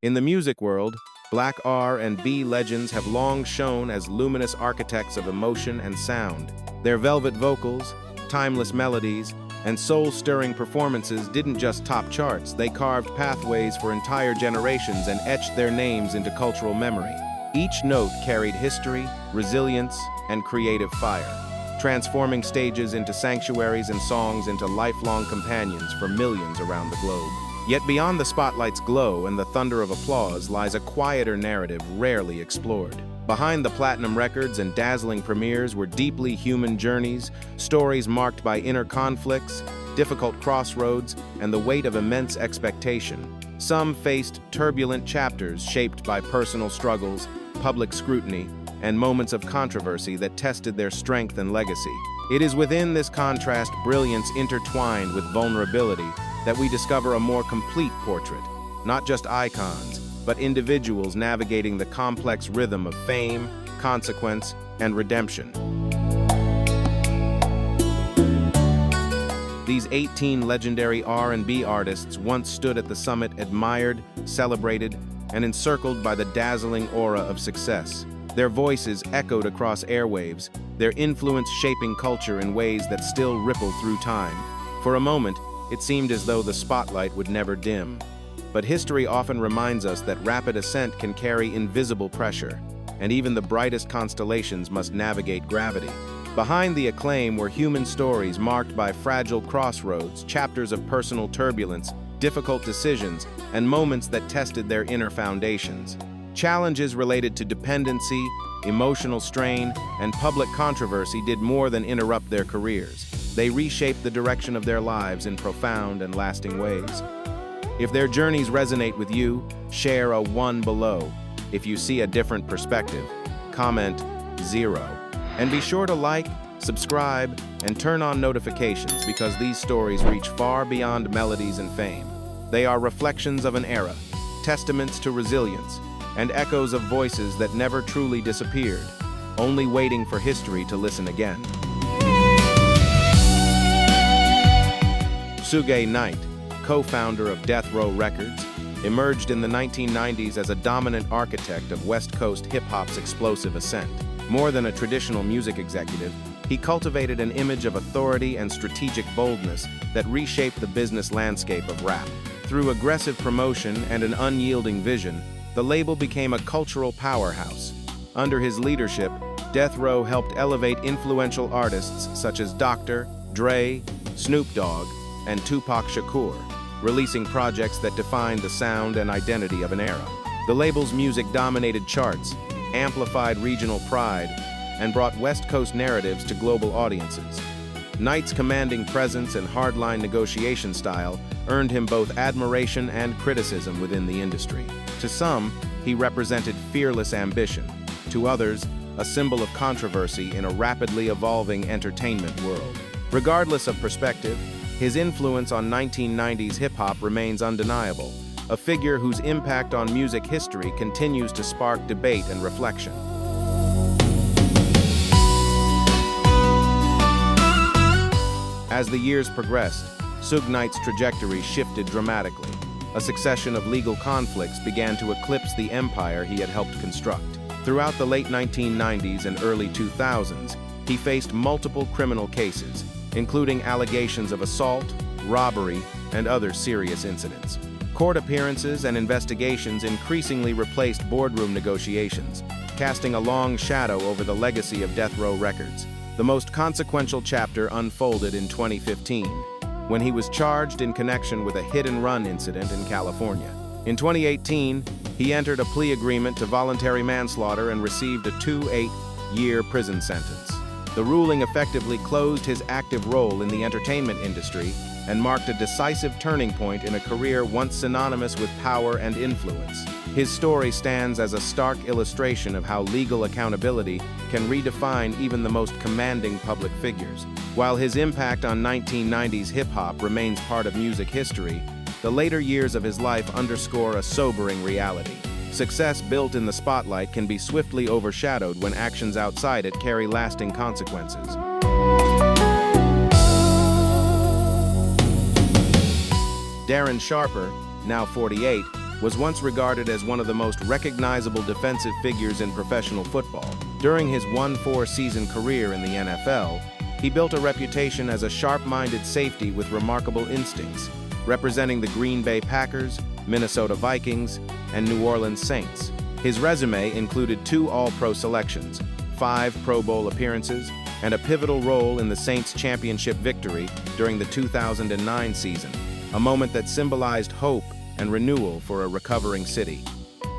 In the music world, Black R&B legends have long shone as luminous architects of emotion and sound. Their velvet vocals, timeless melodies, and soul-stirring performances didn't just top charts, they carved pathways for entire generations and etched their names into cultural memory. Each note carried history, resilience, and creative fire, transforming stages into sanctuaries and songs into lifelong companions for millions around the globe. Yet beyond the spotlight's glow and the thunder of applause lies a quieter narrative rarely explored. Behind the platinum records and dazzling premieres were deeply human journeys, stories marked by inner conflicts, difficult crossroads, and the weight of immense expectation. Some faced turbulent chapters shaped by personal struggles, public scrutiny, and moments of controversy that tested their strength and legacy. It is within this contrast, brilliance intertwined with vulnerability, that we discover a more complete portrait, not just icons, but individuals navigating the complex rhythm of fame, consequence, and redemption. These 18 legendary R&B artists once stood at the summit, admired, celebrated, and encircled by the dazzling aura of success. Their voices echoed across airwaves, their influence shaping culture in ways that still ripple through time. For a moment, it seemed as though the spotlight would never dim. But history often reminds us that rapid ascent can carry invisible pressure, and even the brightest constellations must navigate gravity. Behind the acclaim were human stories marked by fragile crossroads, chapters of personal turbulence, difficult decisions, and moments that tested their inner foundations. Challenges related to dependency, emotional strain, and public controversy did more than interrupt their careers. They reshaped the direction of their lives in profound and lasting ways. If their journeys resonate with you, share a 1 below. If you see a different perspective, comment 0. And be sure to like, subscribe, and turn on notifications because these stories reach far beyond melodies and fame. They are reflections of an era, testaments to resilience, and echoes of voices that never truly disappeared, only waiting for history to listen again. Suge Knight, co-founder of Death Row Records, emerged in the 1990s as a dominant architect of West Coast hip-hop's explosive ascent. More than a traditional music executive, he cultivated an image of authority and strategic boldness that reshaped the business landscape of rap. Through aggressive promotion and an unyielding vision, the label became a cultural powerhouse. Under his leadership, Death Row helped elevate influential artists such as Dr. Dre, Snoop Dogg, and Tupac Shakur, releasing projects that defined the sound and identity of an era. The label's music dominated charts, amplified regional pride, and brought West Coast narratives to global audiences. Knight's commanding presence and hardline negotiation style earned him both admiration and criticism within the industry. To some, he represented fearless ambition. To others, a symbol of controversy in a rapidly evolving entertainment world. Regardless of perspective, his influence on 1990s hip-hop remains undeniable, a figure whose impact on music history continues to spark debate and reflection. As the years progressed, Suge Knight's trajectory shifted dramatically. A succession of legal conflicts began to eclipse the empire he had helped construct. Throughout the late 1990s and early 2000s, he faced multiple criminal cases, including allegations of assault, robbery, and other serious incidents. Court appearances and investigations increasingly replaced boardroom negotiations, casting a long shadow over the legacy of Death Row Records. The most consequential chapter unfolded in 2015, when he was charged in connection with a hit-and-run incident in California. In 2018, he entered a plea agreement to voluntary manslaughter and received a 2-8-year prison sentence. The ruling effectively closed his active role in the entertainment industry and marked a decisive turning point in a career once synonymous with power and influence. His story stands as a stark illustration of how legal accountability can redefine even the most commanding public figures. While his impact on 1990s hip-hop remains part of music history, the later years of his life underscore a sobering reality. Success built in the spotlight can be swiftly overshadowed when actions outside it carry lasting consequences. Darren Sharper, now 48, was once regarded as one of the most recognizable defensive figures in professional football. During his 1-4-season career in the NFL, he built a reputation as a sharp-minded safety with remarkable instincts, representing the Green Bay Packers, Minnesota Vikings, and New Orleans Saints. His resume included 2 All-Pro selections, 5 Pro Bowl appearances, and a pivotal role in the Saints' championship victory during the 2009 season, a moment that symbolized hope and renewal for a recovering city.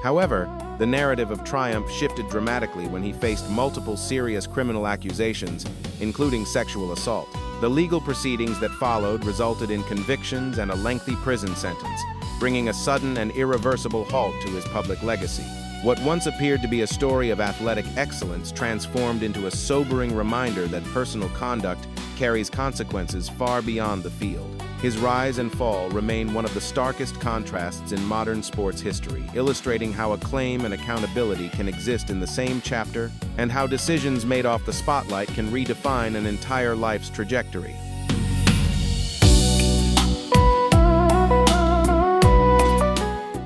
However, the narrative of triumph shifted dramatically when he faced multiple serious criminal accusations, including sexual assault. The legal proceedings that followed resulted in convictions and a lengthy prison sentence, bringing a sudden and irreversible halt to his public legacy. What once appeared to be a story of athletic excellence transformed into a sobering reminder that personal conduct carries consequences far beyond the field. His rise and fall remain one of the starkest contrasts in modern sports history, illustrating how acclaim and accountability can exist in the same chapter and how decisions made off the spotlight can redefine an entire life's trajectory.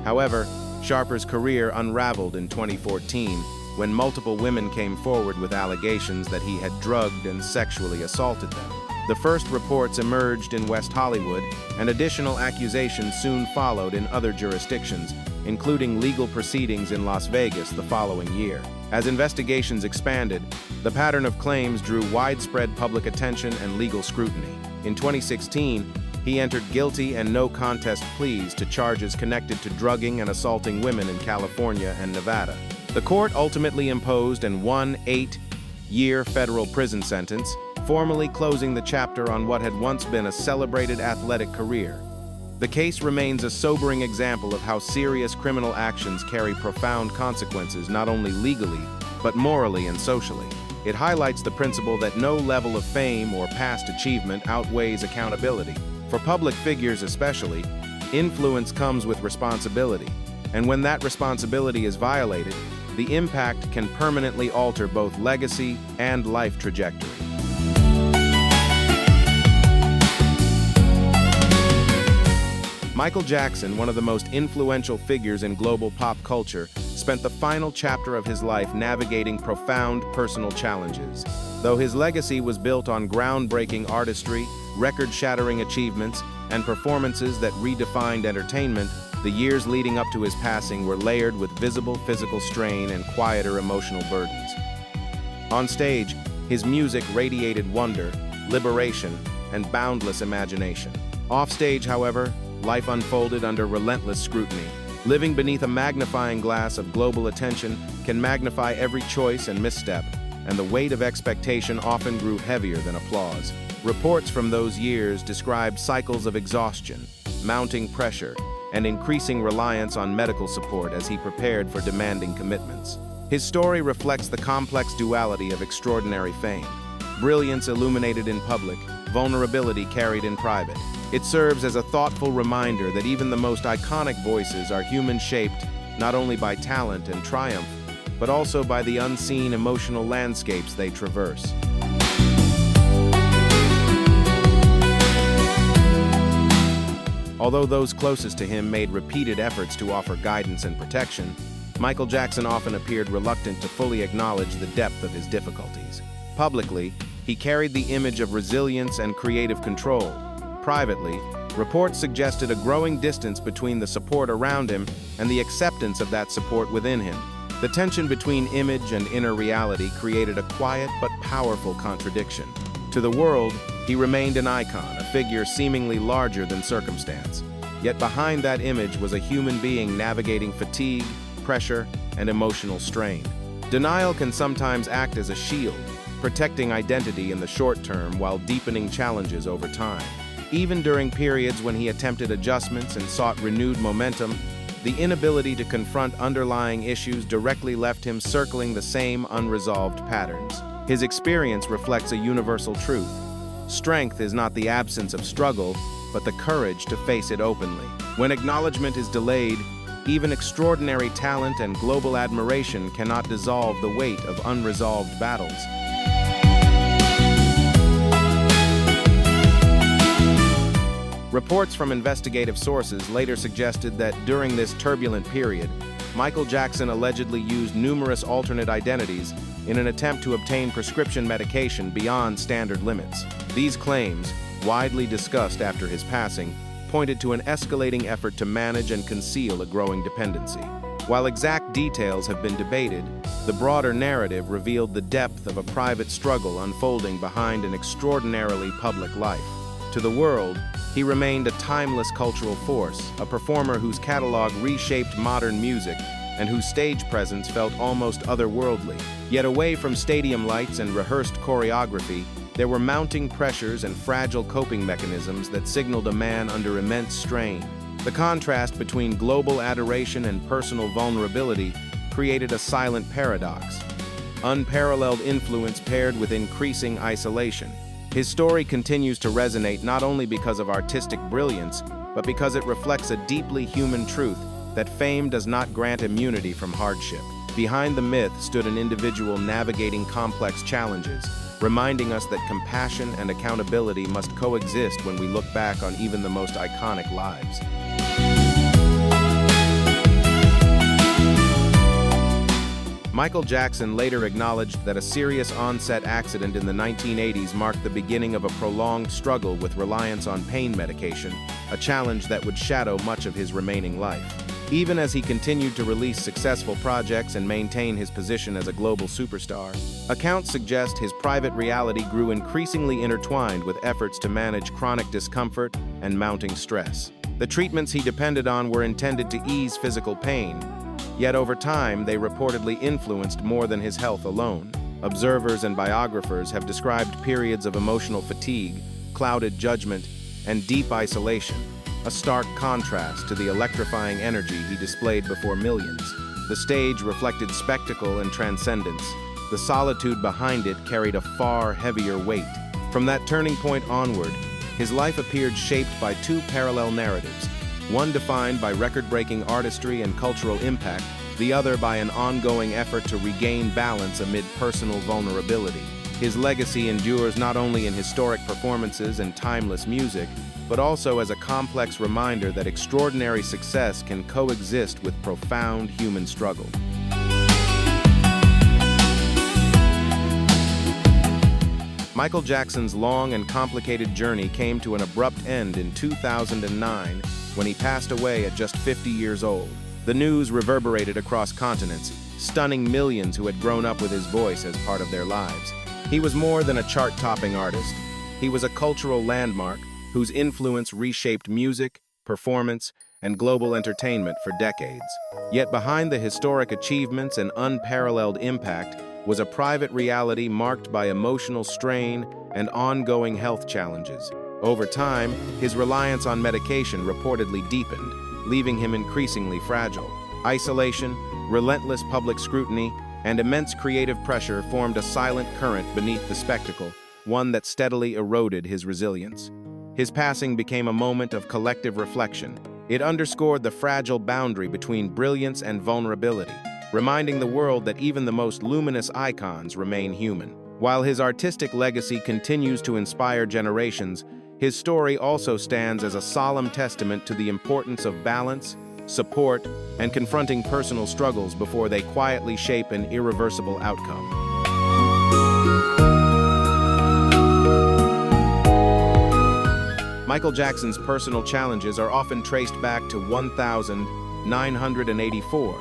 However, Sharper's career unraveled in 2014 when multiple women came forward with allegations that he had drugged and sexually assaulted them. The first reports emerged in West Hollywood, and additional accusations soon followed in other jurisdictions, including legal proceedings in Las Vegas the following year. As investigations expanded, the pattern of claims drew widespread public attention and legal scrutiny. In 2016, he entered guilty and no-contest pleas to charges connected to drugging and assaulting women in California and Nevada. The court ultimately imposed an 8-year federal prison sentence, formally closing the chapter on what had once been a celebrated athletic career. The case remains a sobering example of how serious criminal actions carry profound consequences not only legally, but morally and socially. It highlights the principle that no level of fame or past achievement outweighs accountability. For public figures especially, influence comes with responsibility, and when that responsibility is violated, the impact can permanently alter both legacy and life trajectory. Michael Jackson, one of the most influential figures in global pop culture, spent the final chapter of his life navigating profound personal challenges. Though his legacy was built on groundbreaking artistry, record-shattering achievements, and performances that redefined entertainment, the years leading up to his passing were layered with visible physical strain and quieter emotional burdens. On stage, his music radiated wonder, liberation, and boundless imagination. Offstage, however, life unfolded under relentless scrutiny. Living beneath a magnifying glass of global attention can magnify every choice and misstep, and the weight of expectation often grew heavier than applause. Reports from those years described cycles of exhaustion, mounting pressure, and increasing reliance on medical support as he prepared for demanding commitments. His story reflects the complex duality of extraordinary fame. Brilliance illuminated in public, vulnerability carried in private. It serves as a thoughtful reminder that even the most iconic voices are human-shaped not only by talent and triumph, but also by the unseen emotional landscapes they traverse. Although those closest to him made repeated efforts to offer guidance and protection, Michael Jackson often appeared reluctant to fully acknowledge the depth of his difficulties. Publicly, he carried the image of resilience and creative control. Privately, reports suggested a growing distance between the support around him and the acceptance of that support within him. The tension between image and inner reality created a quiet but powerful contradiction. To the world, he remained an icon, a figure seemingly larger than circumstance. Yet behind that image was a human being navigating fatigue, pressure, and emotional strain. Denial can sometimes act as a shield, protecting identity in the short term while deepening challenges over time. Even during periods when he attempted adjustments and sought renewed momentum, the inability to confront underlying issues directly left him circling the same unresolved patterns. His experience reflects a universal truth. Strength is not the absence of struggle, but the courage to face it openly. When acknowledgement is delayed, even extraordinary talent and global admiration cannot dissolve the weight of unresolved battles. Reports from investigative sources later suggested that during this turbulent period, Michael Jackson allegedly used numerous alternate identities in an attempt to obtain prescription medication beyond standard limits. These claims, widely discussed after his passing, pointed to an escalating effort to manage and conceal a growing dependency. While exact details have been debated, the broader narrative revealed the depth of a private struggle unfolding behind an extraordinarily public life. To the world, he remained a timeless cultural force, a performer whose catalog reshaped modern music and whose stage presence felt almost otherworldly. Yet away from stadium lights and rehearsed choreography, there were mounting pressures and fragile coping mechanisms that signaled a man under immense strain. The contrast between global adoration and personal vulnerability created a silent paradox. Unparalleled influence paired with increasing isolation. His story continues to resonate not only because of artistic brilliance, but because it reflects a deeply human truth that fame does not grant immunity from hardship. Behind the myth stood an individual navigating complex challenges, reminding us that compassion and accountability must coexist when we look back on even the most iconic lives. Michael Jackson later acknowledged that a serious onset accident in the 1980s marked the beginning of a prolonged struggle with reliance on pain medication, a challenge that would shadow much of his remaining life. Even as he continued to release successful projects and maintain his position as a global superstar, accounts suggest his private reality grew increasingly intertwined with efforts to manage chronic discomfort and mounting stress. The treatments he depended on were intended to ease physical pain, yet over time they reportedly influenced more than his health alone. Observers and biographers have described periods of emotional fatigue, clouded judgment, and deep isolation, a stark contrast to the electrifying energy he displayed before millions. The stage reflected spectacle and transcendence. The solitude behind it carried a far heavier weight. From that turning point onward, his life appeared shaped by two parallel narratives, one defined by record-breaking artistry and cultural impact, the other by an ongoing effort to regain balance amid personal vulnerability. His legacy endures not only in historic performances and timeless music, but also as a complex reminder that extraordinary success can coexist with profound human struggle. Michael Jackson's long and complicated journey came to an abrupt end in 2009 when he passed away at just 50 years old. The news reverberated across continents, stunning millions who had grown up with his voice as part of their lives. He was more than a chart-topping artist. He was a cultural landmark whose influence reshaped music, performance, and global entertainment for decades. Yet behind the historic achievements and unparalleled impact was a private reality marked by emotional strain and ongoing health challenges. Over time, his reliance on medication reportedly deepened, leaving him increasingly fragile. Isolation, relentless public scrutiny, and immense creative pressure formed a silent current beneath the spectacle, one that steadily eroded his resilience. His passing became a moment of collective reflection. It underscored the fragile boundary between brilliance and vulnerability, reminding the world that even the most luminous icons remain human. While his artistic legacy continues to inspire generations, his story also stands as a solemn testament to the importance of balance, support, and confronting personal struggles before they quietly shape an irreversible outcome. Michael Jackson's personal challenges are often traced back to 1984,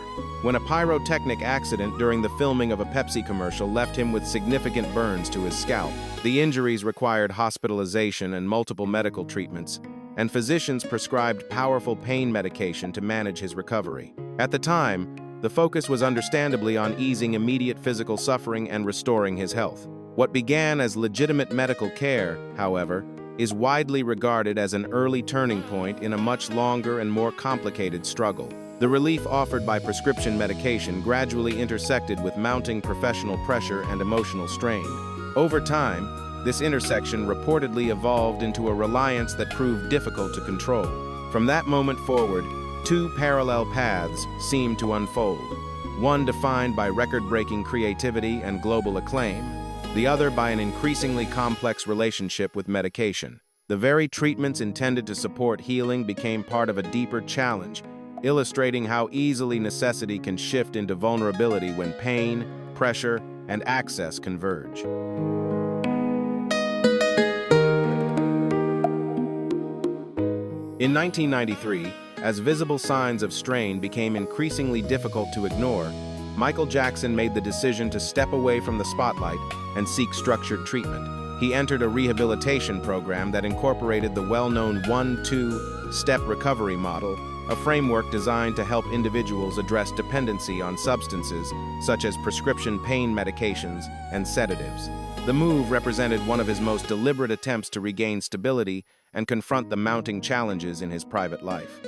when a pyrotechnic accident during the filming of a Pepsi commercial left him with significant burns to his scalp. The injuries required hospitalization and multiple medical treatments, and physicians prescribed powerful pain medication to manage his recovery. At the time, the focus was understandably on easing immediate physical suffering and restoring his health. What began as legitimate medical care, however, is widely regarded as an early turning point in a much longer and more complicated struggle. The relief offered by prescription medication gradually intersected with mounting professional pressure and emotional strain. Over time, this intersection reportedly evolved into a reliance that proved difficult to control. From that moment forward, two parallel paths seemed to unfold, one defined by record-breaking creativity and global acclaim, the other by an increasingly complex relationship with medication. The very treatments intended to support healing became part of a deeper challenge, illustrating how easily necessity can shift into vulnerability when pain, pressure, and access converge. In 1993, as visible signs of strain became increasingly difficult to ignore, Michael Jackson made the decision to step away from the spotlight and seek structured treatment. He entered a rehabilitation program that incorporated the well-known 1-2-step recovery model, a framework designed to help individuals address dependency on substances such as prescription pain medications and sedatives. The move represented one of his most deliberate attempts to regain stability and confront the mounting challenges in his private life.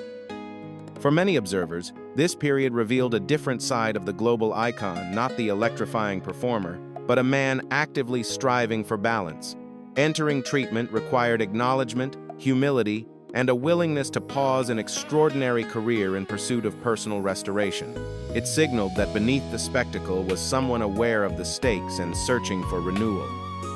For many observers, this period revealed a different side of the global icon, not the electrifying performer, but a man actively striving for balance. Entering treatment required acknowledgement, humility, and a willingness to pause an extraordinary career in pursuit of personal restoration. It signaled that beneath the spectacle was someone aware of the stakes and searching for renewal.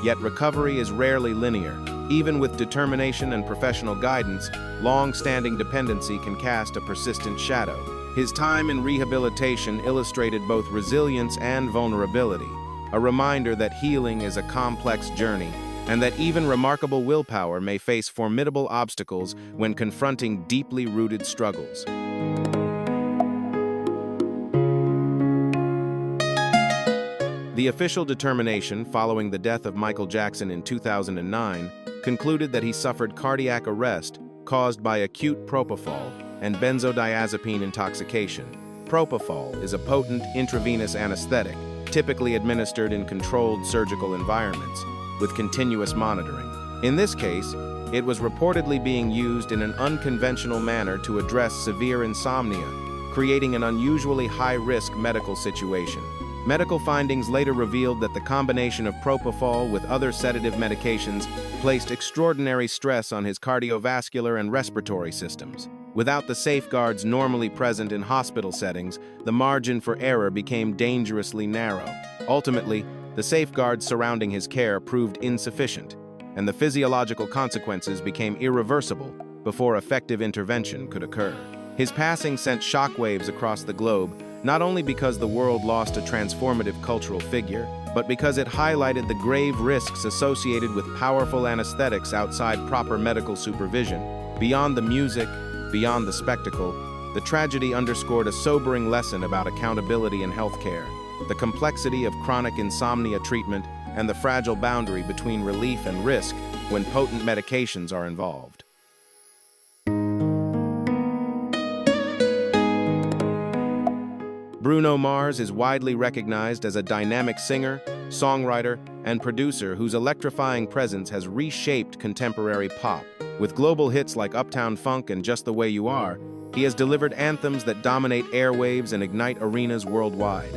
Yet recovery is rarely linear. Even with determination and professional guidance, long-standing dependency can cast a persistent shadow. His time in rehabilitation illustrated both resilience and vulnerability, a reminder that healing is a complex journey, and that even remarkable willpower may face formidable obstacles when confronting deeply rooted struggles. The official determination following the death of Michael Jackson in 2009 concluded that he suffered cardiac arrest caused by acute propofol and benzodiazepine intoxication. Propofol is a potent intravenous anesthetic, typically administered in controlled surgical environments, with continuous monitoring. In this case, it was reportedly being used in an unconventional manner to address severe insomnia, creating an unusually high-risk medical situation. Medical findings later revealed that the combination of propofol with other sedative medications placed extraordinary stress on his cardiovascular and respiratory systems. Without the safeguards normally present in hospital settings, the margin for error became dangerously narrow. Ultimately, the safeguards surrounding his care proved insufficient, and the physiological consequences became irreversible before effective intervention could occur. His passing sent shockwaves across the globe, not only because the world lost a transformative cultural figure, but because it highlighted the grave risks associated with powerful anesthetics outside proper medical supervision. Beyond the music, beyond the spectacle, the tragedy underscored a sobering lesson about accountability in healthcare, the complexity of chronic insomnia treatment, and the fragile boundary between relief and risk when potent medications are involved. Bruno Mars is widely recognized as a dynamic singer, songwriter, and producer whose electrifying presence has reshaped contemporary pop. With global hits like Uptown Funk and Just the Way You Are, he has delivered anthems that dominate airwaves and ignite arenas worldwide.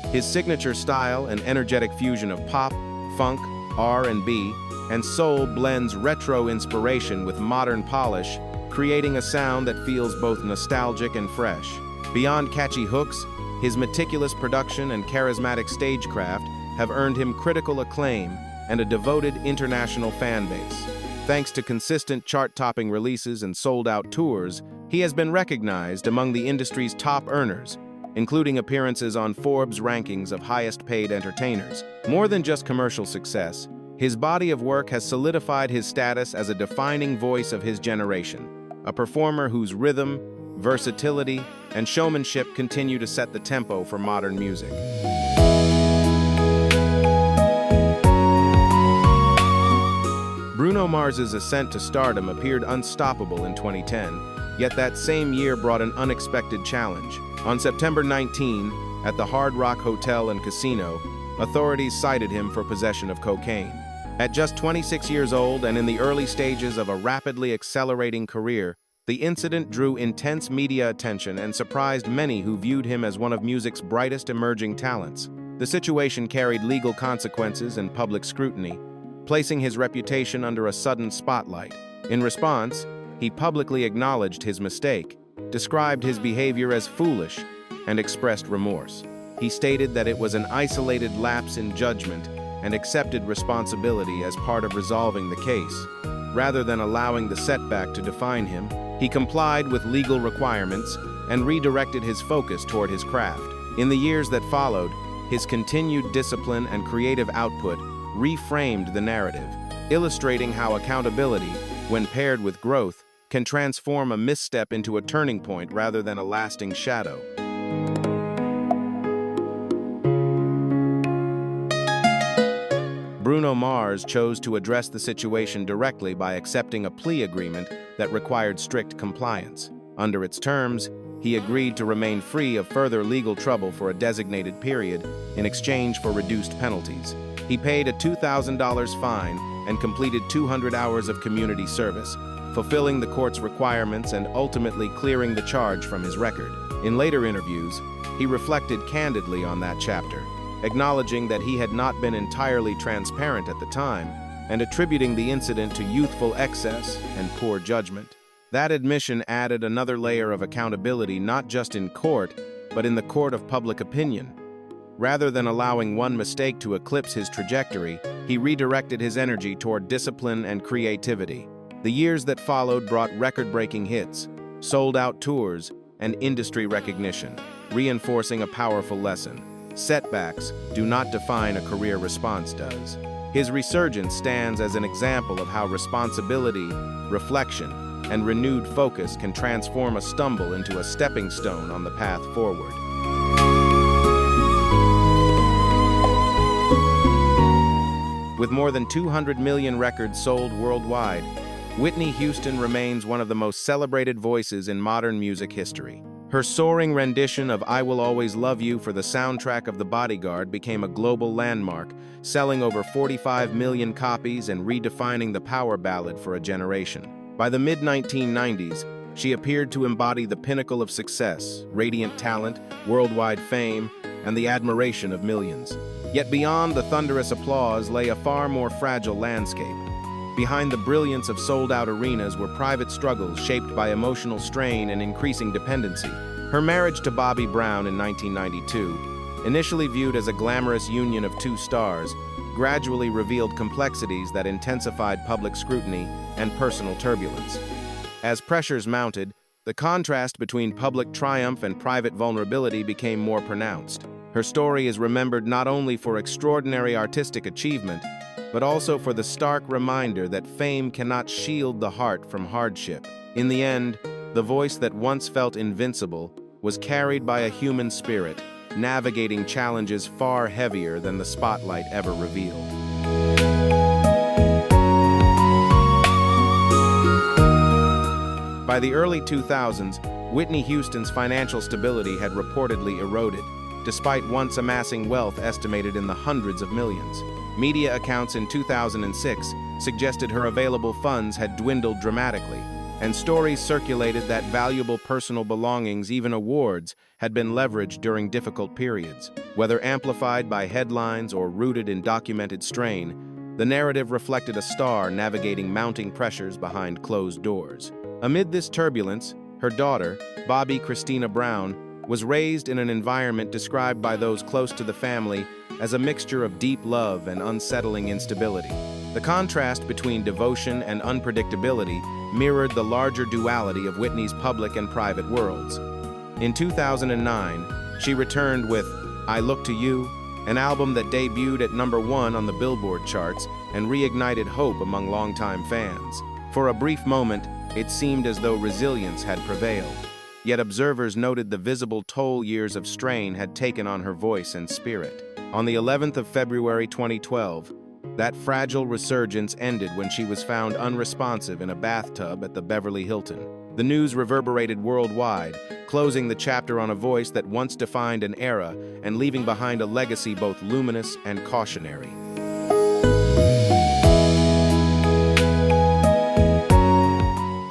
His signature style and energetic fusion of pop, funk, R&B, and soul blends retro inspiration with modern polish, creating a sound that feels both nostalgic and fresh. Beyond catchy hooks, his meticulous production and charismatic stagecraft have earned him critical acclaim and a devoted international fan base. Thanks to consistent chart-topping releases and sold-out tours, he has been recognized among the industry's top earners, including appearances on Forbes' rankings of highest-paid entertainers. More than just commercial success, his body of work has solidified his status as a defining voice of his generation, a performer whose rhythm, versatility, and showmanship continue to set the tempo for modern music. Bruno Mars's ascent to stardom appeared unstoppable in 2010, yet that same year brought an unexpected challenge. On September 19, at the Hard Rock Hotel and Casino, authorities cited him for possession of cocaine. At just 26 years old and in the early stages of a rapidly accelerating career, the incident drew intense media attention and surprised many who viewed him as one of music's brightest emerging talents. The situation carried legal consequences and public scrutiny, placing his reputation under a sudden spotlight. In response, he publicly acknowledged his mistake, described his behavior as foolish, and expressed remorse. He stated that it was an isolated lapse in judgment and accepted responsibility as part of resolving the case. Rather than allowing the setback to define him, he complied with legal requirements and redirected his focus toward his craft. In the years that followed, his continued discipline and creative output reframed the narrative, illustrating how accountability, when paired with growth, can transform a misstep into a turning point rather than a lasting shadow. Bruno Mars chose to address the situation directly by accepting a plea agreement that required strict compliance. Under its terms, he agreed to remain free of further legal trouble for a designated period in exchange for reduced penalties. He paid a $2,000 fine and completed 200 hours of community service, fulfilling the court's requirements and ultimately clearing the charge from his record. In later interviews, he reflected candidly on that chapter, acknowledging that he had not been entirely transparent at the time and attributing the incident to youthful excess and poor judgment. That admission added another layer of accountability not just in court, but in the court of public opinion. Rather than allowing one mistake to eclipse his trajectory, he redirected his energy toward discipline and creativity. The years that followed brought record-breaking hits, sold-out tours, and industry recognition, reinforcing a powerful lesson. Setbacks do not define a career, response does. His resurgence stands as an example of how responsibility, reflection, and renewed focus can transform a stumble into a stepping stone on the path forward. With more than 200 million records sold worldwide, Whitney Houston remains one of the most celebrated voices in modern music history. Her soaring rendition of "I Will Always Love You" for the soundtrack of The Bodyguard became a global landmark, selling over 45 million copies and redefining the power ballad for a generation. By the mid-1990s, she appeared to embody the pinnacle of success, radiant talent, worldwide fame, and the admiration of millions. Yet beyond the thunderous applause lay a far more fragile landscape. Behind the brilliance of sold-out arenas were private struggles shaped by emotional strain and increasing dependency. Her marriage to Bobby Brown in 1992, initially viewed as a glamorous union of two stars, gradually revealed complexities that intensified public scrutiny and personal turbulence. As pressures mounted, the contrast between public triumph and private vulnerability became more pronounced. Her story is remembered not only for extraordinary artistic achievement, but also for the stark reminder that fame cannot shield the heart from hardship. In the end, the voice that once felt invincible was carried by a human spirit, navigating challenges far heavier than the spotlight ever revealed. By the early 2000s, Whitney Houston's financial stability had reportedly eroded, despite once amassing wealth estimated in the hundreds of millions. Media accounts in 2006 suggested her available funds had dwindled dramatically, and stories circulated that valuable personal belongings, even awards, had been leveraged during difficult periods. Whether amplified by headlines or rooted in documented strain, the narrative reflected a star navigating mounting pressures behind closed doors. Amid this turbulence, her daughter, Bobby Christina Brown, was raised in an environment described by those close to the family as a mixture of deep love and unsettling instability. The contrast between devotion and unpredictability mirrored the larger duality of Whitney's public and private worlds. In 2009, she returned with "I Look to You," an album that debuted at #1 on the Billboard charts and reignited hope among longtime fans. For a brief moment, it seemed as though resilience had prevailed. Yet observers noted the visible toll years of strain had taken on her voice and spirit. On the 11th of February 2012, that fragile resurgence ended when she was found unresponsive in a bathtub at the Beverly Hilton. The news reverberated worldwide, closing the chapter on a voice that once defined an era and leaving behind a legacy both luminous and cautionary.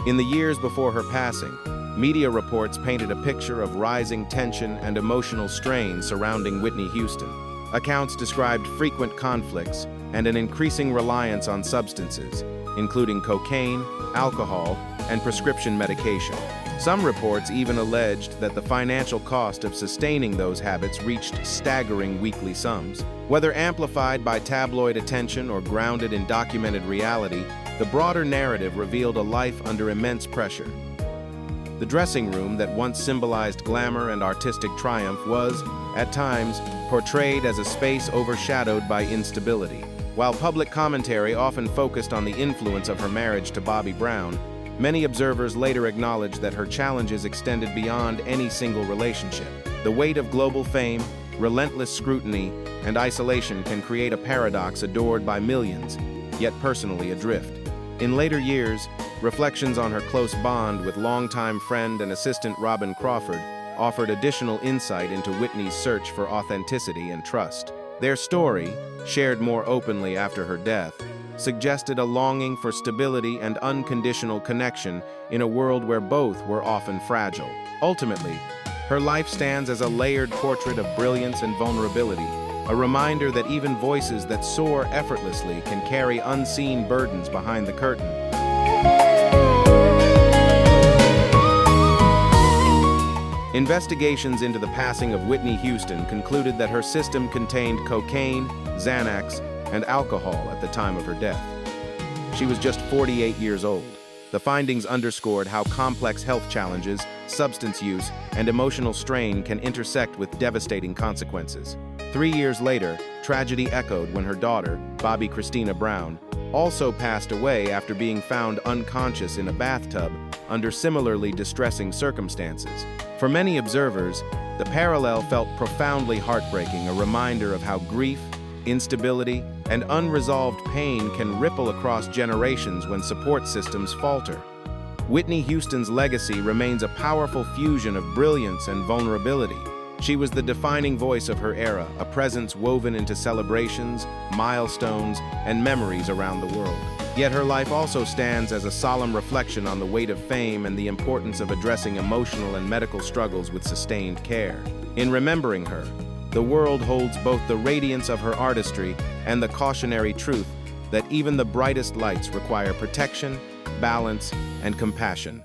In the years before her passing, media reports painted a picture of rising tension and emotional strain surrounding Whitney Houston. Accounts described frequent conflicts and an increasing reliance on substances, including cocaine, alcohol, and prescription medication. Some reports even alleged that the financial cost of sustaining those habits reached staggering weekly sums. Whether amplified by tabloid attention or grounded in documented reality, the broader narrative revealed a life under immense pressure. The dressing room that once symbolized glamour and artistic triumph was, at times, portrayed as a space overshadowed by instability. While public commentary often focused on the influence of her marriage to Bobby Brown, many observers later acknowledged that her challenges extended beyond any single relationship. The weight of global fame, relentless scrutiny, and isolation can create a paradox adored by millions, yet personally adrift. In later years, reflections on her close bond with longtime friend and assistant Robin Crawford offered additional insight into Whitney's search for authenticity and trust. Their story, shared more openly after her death, suggested a longing for stability and unconditional connection in a world where both were often fragile. Ultimately, her life stands as a layered portrait of brilliance and vulnerability, a reminder that even voices that soar effortlessly can carry unseen burdens behind the curtain. Investigations into the passing of Whitney Houston concluded that her system contained cocaine, Xanax, and alcohol at the time of her death. She was just 48 years old. The findings underscored how complex health challenges, substance use, and emotional strain can intersect with devastating consequences. 3 years later, tragedy echoed when her daughter, Bobby Christina Brown, also passed away after being found unconscious in a bathtub under similarly distressing circumstances. For many observers, the parallel felt profoundly heartbreaking, a reminder of how grief, instability, and unresolved pain can ripple across generations when support systems falter. Whitney Houston's legacy remains a powerful fusion of brilliance and vulnerability. She was the defining voice of her era, a presence woven into celebrations, milestones, and memories around the world. Yet her life also stands as a solemn reflection on the weight of fame and the importance of addressing emotional and medical struggles with sustained care. In remembering her, the world holds both the radiance of her artistry and the cautionary truth that even the brightest lights require protection, balance, and compassion.